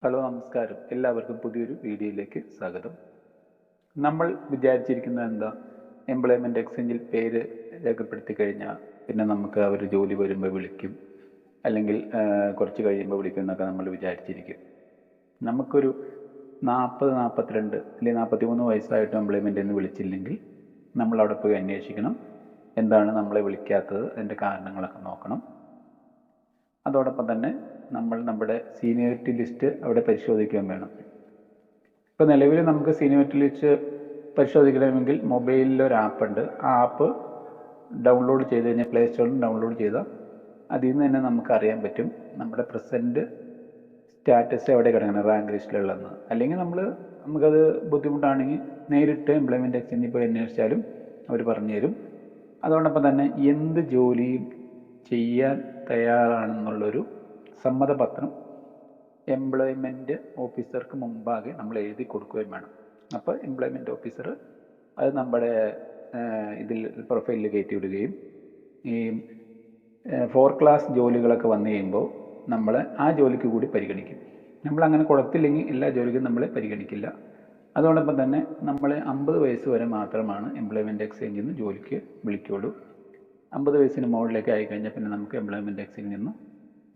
Hello നമസ്കാരം, എല്ലാവർക്കും പുതിയൊരു വീഡിയോയിലേക്ക് സ്വാഗതം. നമ്മൾ വിചാരിച്ചിരിക്കുന്നത് എന്താ, എംപ്ലോയ്മെൻറ്റ് എക്സ്ചേഞ്ചിൽ പേര് രേഖപ്പെടുത്തി കഴിഞ്ഞാൽ പിന്നെ നമുക്ക് അവർ ജോലി വരുമ്പോൾ വിളിക്കും, അല്ലെങ്കിൽ കുറച്ച് കഴിയുമ്പോൾ വിളിക്കും എന്നൊക്കെ നമ്മൾ വിചാരിച്ചിരിക്കും. നമുക്കൊരു 42 അല്ലെങ്കിൽ 43 വയസ്സായിട്ട് എംപ്ലോയ്മെൻറ്റിൽ നിന്ന് വിളിച്ചില്ലെങ്കിൽ നമ്മളവിടെ പോയി അന്വേഷിക്കണം, എന്താണ് നമ്മളെ വിളിക്കാത്തത്, അതിൻ്റെ കാരണങ്ങളൊക്കെ നോക്കണം. അതോടൊപ്പം തന്നെ നമ്മൾ നമ്മുടെ സീനിയോറിറ്റി ലിസ്റ്റ് അവിടെ പരിശോധിക്കുകയും വേണം. ഇപ്പോൾ നിലവിൽ നമുക്ക് സീനിയോറിറ്റി ലിസ്റ്റ് പരിശോധിക്കണമെങ്കിൽ മൊബൈലിൽ ഒരു ആപ്പുണ്ട്. ആ ആപ്പ് ഡൗൺലോഡ് ചെയ്ത് കഴിഞ്ഞാൽ പ്ലേ സ്റ്റോറിൽ ഡൗൺലോഡ് ചെയ്താൽ അതിൽ നിന്ന് തന്നെ നമുക്ക് അറിയാൻ പറ്റും നമ്മുടെ പ്രസൻറ്റ് സ്റ്റാറ്റസ് എവിടെ കിടക്കണം, റാങ്ക് ലിസ്റ്റിലുള്ളതെന്ന്. അല്ലെങ്കിൽ നമുക്കത് ബുദ്ധിമുട്ടാണെങ്കിൽ നേരിട്ട് എംപ്ലോയ്മെൻറ്റ് എക്സ്ചേഞ്ചിൽ പോയി അന്വേഷിച്ചാലും അവർ പറഞ്ഞു തരും. അതോടൊപ്പം തന്നെ എന്ത് ജോലിയും ചെയ്യാൻ തയ്യാറാണെന്നുള്ളൊരു സമ്മതപത്രം എംപ്ലോയ്മെൻറ്റ് ഓഫീസർക്ക് മുമ്പാകെ നമ്മൾ എഴുതി കൊടുക്കുകയും വേണം. അപ്പോൾ എംപ്ലോയ്മെൻറ്റ് ഓഫീസർ അത് നമ്മുടെ ഇതിൽ പ്രൊഫൈലിൽ കയറ്റി വിടുകയും ഈ 4 ക്ലാസ് ജോലികളൊക്കെ വന്നു കഴിയുമ്പോൾ നമ്മൾ ആ ജോലിക്ക് കൂടി പരിഗണിക്കും. നമ്മളങ്ങനെ കൊടുത്തില്ലെങ്കിൽ എല്ലാ ജോലിക്കും നമ്മളെ പരിഗണിക്കില്ല. അതോടൊപ്പം തന്നെ നമ്മൾ 50 വയസ്സ് വരെ മാത്രമാണ് എംപ്ലോയ്മെൻറ്റ് എക്സ്ചേഞ്ചിൽ നിന്ന് ജോലിക്ക് വിളിക്കുകയുള്ളൂ. 50 വയസ്സിന് മുകളിലേക്ക് ആയിക്കഴിഞ്ഞാൽ പിന്നെ നമുക്ക് എംപ്ലോയ്മെൻറ്റ് എക്സ്ചേഞ്ചിൽ നിന്ന്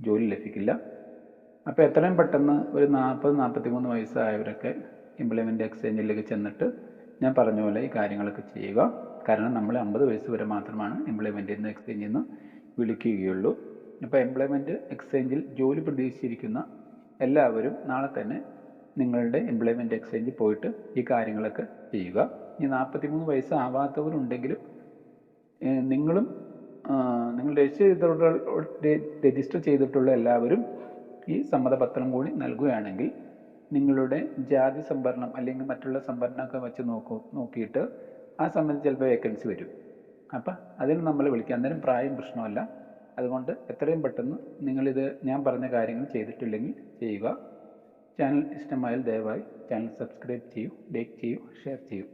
ജോലി ലഭിക്കില്ല. അപ്പോൾ എത്രയും പെട്ടെന്ന് ഒരു 40-43 വയസ്സായവരൊക്കെ എംപ്ലോയ്മെൻറ്റ് എക്സ്ചേഞ്ചിലേക്ക് ചെന്നിട്ട് ഞാൻ പറഞ്ഞ പോലെ ഈ കാര്യങ്ങളൊക്കെ ചെയ്യുക. കാരണം നമ്മൾ 50 വയസ്സ് വരെ മാത്രമാണ് എംപ്ലോയ്മെൻറ്റ് എക്സ്ചേഞ്ചിൽ നിന്ന് വിളിക്കുകയുള്ളൂ. അപ്പോൾ എംപ്ലോയ്മെൻറ്റ് എക്സ്ചേഞ്ചിൽ ജോലി പ്രതീക്ഷിച്ചിരിക്കുന്ന എല്ലാവരും നാളെ തന്നെ നിങ്ങളുടെ എംപ്ലോയ്മെൻറ്റ് എക്സ്ചേഞ്ചിൽ പോയിട്ട് ഈ കാര്യങ്ങളൊക്കെ ചെയ്യുക. ഈ 43 വയസ്സാവാത്തവരുണ്ടെങ്കിലും നിങ്ങൾ രജിസ്റ്റർ ചെയ്തിട്ടുള്ള എല്ലാവരും ഈ സമ്മതപത്രം കൂടി നൽകുകയാണെങ്കിൽ നിങ്ങളുടെ ജാതി സംവരണം അല്ലെങ്കിൽ മറ്റുള്ള സംവരണമൊക്കെ വെച്ച് നോക്കിയിട്ട് ആ സംബന്ധിച്ച് ചിലപ്പോൾ വേക്കൻസി വരും. അപ്പം അതിന് നമ്മൾ വിളിക്കുക. അന്നേരം പ്രായം പ്രശ്നമല്ല. അതുകൊണ്ട് എത്രയും പെട്ടെന്ന് നിങ്ങളിത് ഞാൻ പറഞ്ഞ കാര്യങ്ങൾ ചെയ്തിട്ടില്ലെങ്കിൽ ചെയ്യുക. ചാനൽ ഇഷ്ടമായാൽ ദയവായി ചാനൽ സബ്സ്ക്രൈബ് ചെയ്യൂ, ലൈക്ക് ചെയ്യൂ, ഷെയർ ചെയ്യൂ.